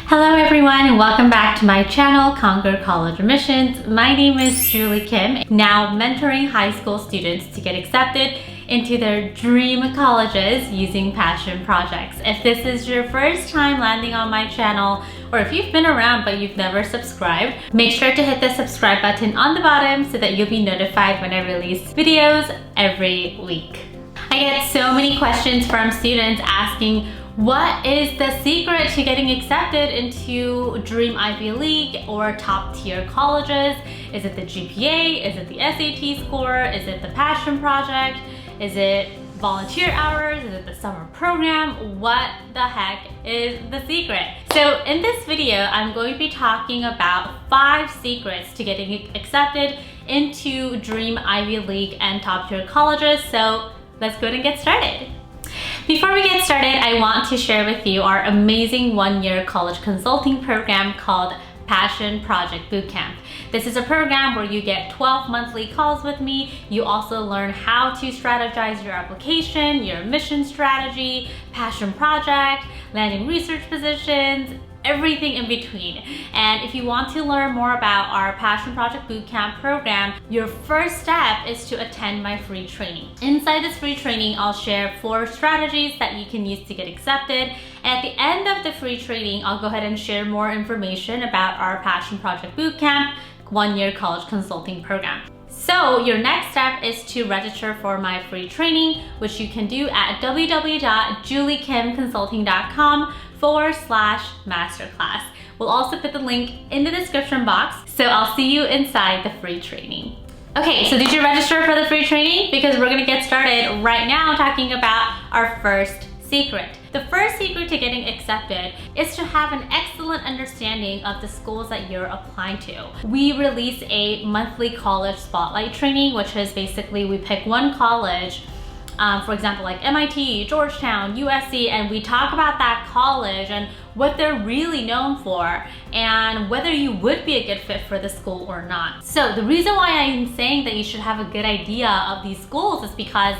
Hello everyone and welcome back to my channel, Conquer College Admissions. My name is Julie Kim, now mentoring high school students to get accepted into their dream colleges using passion projects. If this is your first time landing on my channel, or if you've been around but you've never subscribed, make sure to hit the subscribe button on the bottom so that you'll be notified when I release videos every week. I get so many questions from students asking, what is the secret to getting accepted into Dream Ivy League or top tier colleges? Is it the GPA? Is it the SAT score? Is it the passion project? Is it volunteer hours? Is it the summer program? What the heck is the secret? So in this video, I'm going to be talking about 5 secrets to getting accepted into Dream Ivy League and top tier colleges. So let's go ahead and get started. Before we get started, I want to share with you our amazing one-year college consulting program called Passion Project Bootcamp. This is a program where you get 12 monthly calls with me. You also learn how to strategize your application, your admission strategy, passion project, landing research positions, everything in between. And if you want to learn more about our Passion Project Bootcamp program, your first step is to attend my free training. Inside this free training, I'll share 4 strategies that you can use to get accepted. And at the end of the free training, I'll go ahead and share more information about our Passion Project Bootcamp one-year college consulting program. So your next step is to register for my free training, which you can do at www.juliekimconsulting.com/masterclass. We'll also put the link in the description box, so I'll see you inside the free training. Okay, so did you register for the free training? Because we're gonna get started right now talking about our first secret. The first secret to getting accepted is to have an excellent understanding of the schools that you're applying to. We release a monthly college spotlight training, which is basically we pick one college, for example, like MIT, Georgetown, USC, and we talk about that college and what they're really known for and whether you would be a good fit for the school or not. So the reason why I'm saying that you should have a good idea of these schools is because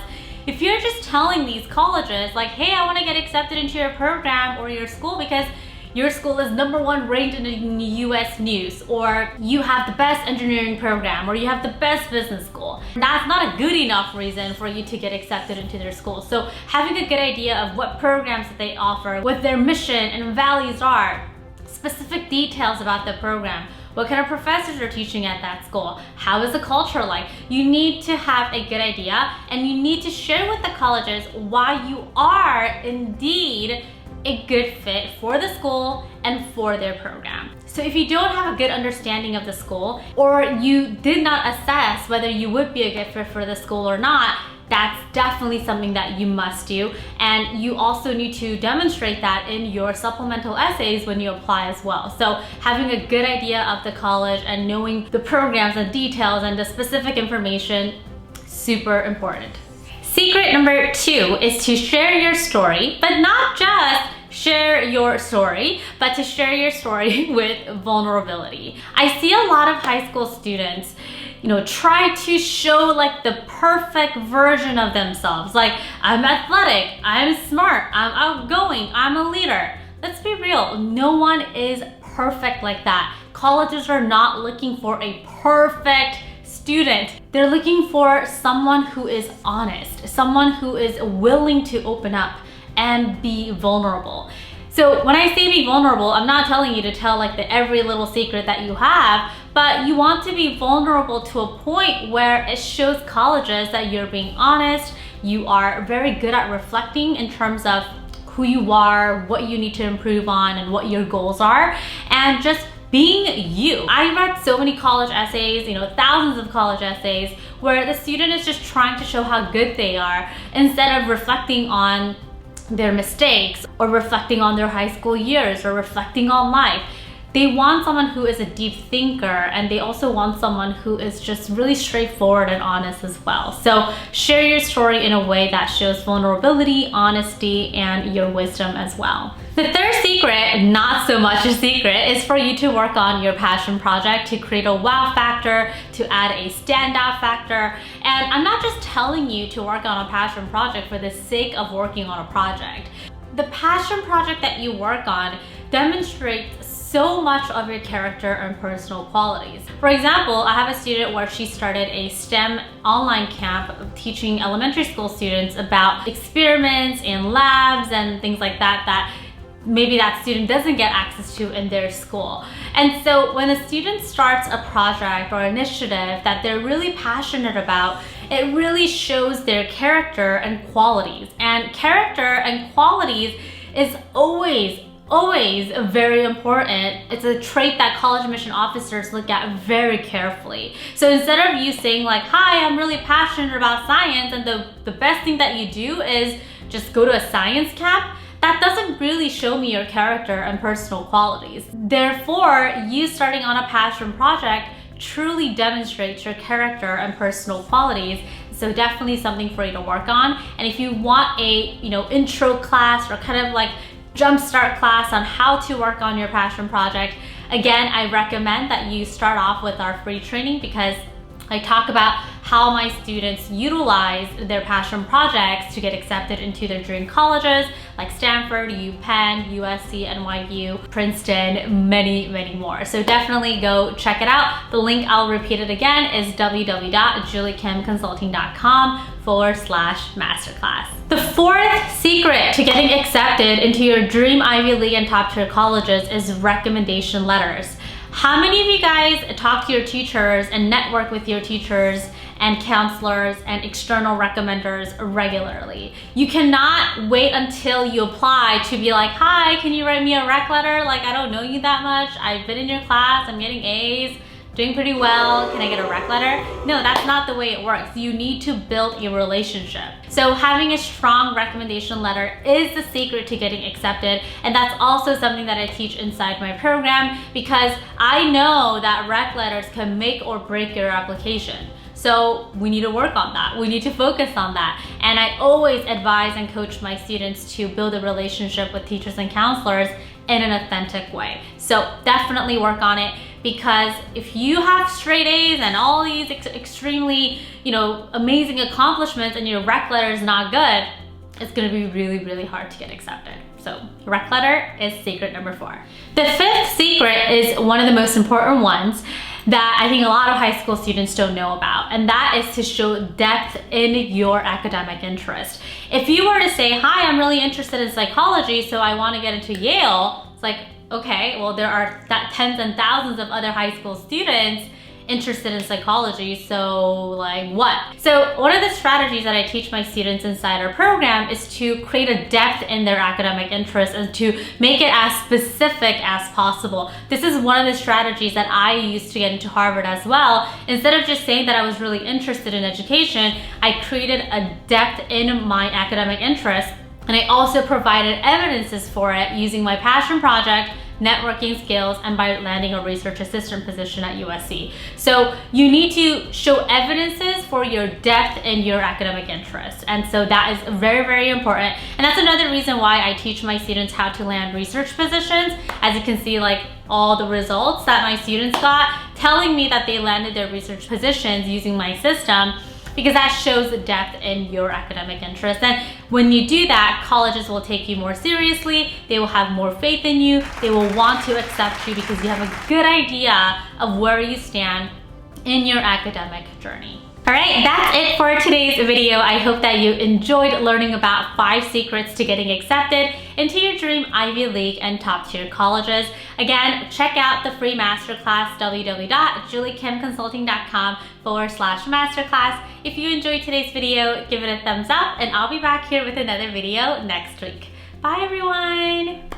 if you're just telling these colleges like, hey, I want to get accepted into your program or your school because your school is #1 ranked in the US news, or you have the best engineering program, or you have the best business school, that's not a good enough reason for you to get accepted into their school. So having a good idea of what programs that they offer, what their mission and values are, specific details about the program, what kind of professors are teaching at that school, how is the culture like, you need to have a good idea, and you need to share with the colleges why you are indeed a good fit for the school and for their program. So if you don't have a good understanding of the school, or you did not assess whether you would be a good fit for the school or not, that's definitely something that you must do. And you also need to demonstrate that in your supplemental essays when you apply as well. So having a good idea of the college and knowing the programs and details and the specific information, super important. Secret number 2 is to share your story, but not just share your story, but to share your story with vulnerability. I see a lot of high school students, try to show like the perfect version of themselves. Like, I'm athletic, I'm smart, I'm outgoing, I'm a leader. Let's be real, no one is perfect like that. Colleges are not looking for a perfect student. They're looking for someone who is honest, someone who is willing to open up and be vulnerable. So when I say be vulnerable, I'm not telling you to tell like every little secret that you have, but you want to be vulnerable to a point where it shows colleges that you're being honest, you are very good at reflecting in terms of who you are, what you need to improve on, and what your goals are, and just being you. I read so many college essays, thousands of college essays, where the student is just trying to show how good they are instead of reflecting on their mistakes or reflecting on their high school years or reflecting on life. They want someone who is a deep thinker, and they also want someone who is just really straightforward and honest as well. So share your story in a way that shows vulnerability, honesty, and your wisdom as well. The third secret, not so much a secret, is for you to work on your passion project to create a wow factor, to add a standout factor. And I'm not just telling you to work on a passion project for the sake of working on a project. The passion project that you work on demonstrates so much of your character and personal qualities. For example, I have a student where she started a STEM online camp teaching elementary school students about experiments and labs and things like that maybe that student doesn't get access to in their school. And so when a student starts a project or initiative that they're really passionate about, it really shows their character and qualities. And character and qualities is always very important. It's a trait that college admission officers look at very carefully. So instead of you saying like, hi, I'm really passionate about science, and the best thing that you do is just go to a science camp, that doesn't really show me your character and personal qualities. Therefore, you starting on a passion project truly demonstrates your character and personal qualities. So definitely something for you to work on. And if you want a intro class or kind of like jumpstart class on how to work on your passion project, again, I recommend that you start off with our free training, because I talk about how my students utilize their passion projects to get accepted into their dream colleges like Stanford, UPenn, USC, NYU, Princeton, many more. So definitely go check it out. The link, I'll repeat it again, is www.juliekimconsulting.com/masterclass. The fourth secret to getting accepted into your dream Ivy League and top tier colleges is recommendation letters. How many of you guys talk to your teachers and network with your teachers and counselors and external recommenders regularly? You cannot wait until you apply to be like, hi, can you write me a rec letter? Like, I don't know you that much. I've been in your class, I'm getting A's, doing pretty well, can I get a rec letter? No, that's not the way it works. You need to build a relationship. So having a strong recommendation letter is the secret to getting accepted, and that's also something that I teach inside my program, because I know that rec letters can make or break your application. So we need to work on that. We need to focus on that. And I always advise and coach my students to build a relationship with teachers and counselors in an authentic way. So definitely work on it, because if you have straight A's and all these extremely, amazing accomplishments and your rec letter is not good, it's gonna be really hard to get accepted. So rec letter is secret number 4. The fifth secret is one of the most important ones that I think a lot of high school students don't know about, and that is to show depth in your academic interest. If you were to say, hi, I'm really interested in psychology, so I want to get into Yale, it's like, okay, well, there are tens and thousands of other high school students interested in psychology, so like what? So one of the strategies that I teach my students inside our program is to create a depth in their academic interest and to make it as specific as possible. This is one of the strategies that I used to get into Harvard as well. Instead of just saying that I was really interested in education, I created a depth in my academic interest, and I also provided evidences for it using my passion project, networking skills, and by landing a research assistant position at USC. So you need to show evidences for your depth in your academic interest. And so that is very important. And that's another reason why I teach my students how to land research positions. As you can see, like all the results that my students got telling me that they landed their research positions using my system, because that shows the depth in your academic interest. And when you do that, colleges will take you more seriously, they will have more faith in you, they will want to accept you because you have a good idea of where you stand in your academic journey. All right, that's it for today's video. I hope that you enjoyed learning about 5 secrets to getting accepted into your dream Ivy League and top tier colleges. Again, check out the free masterclass, www.juliekimconsulting.com/masterclass. If you enjoyed today's video, give it a thumbs up, and I'll be back here with another video next week. Bye everyone.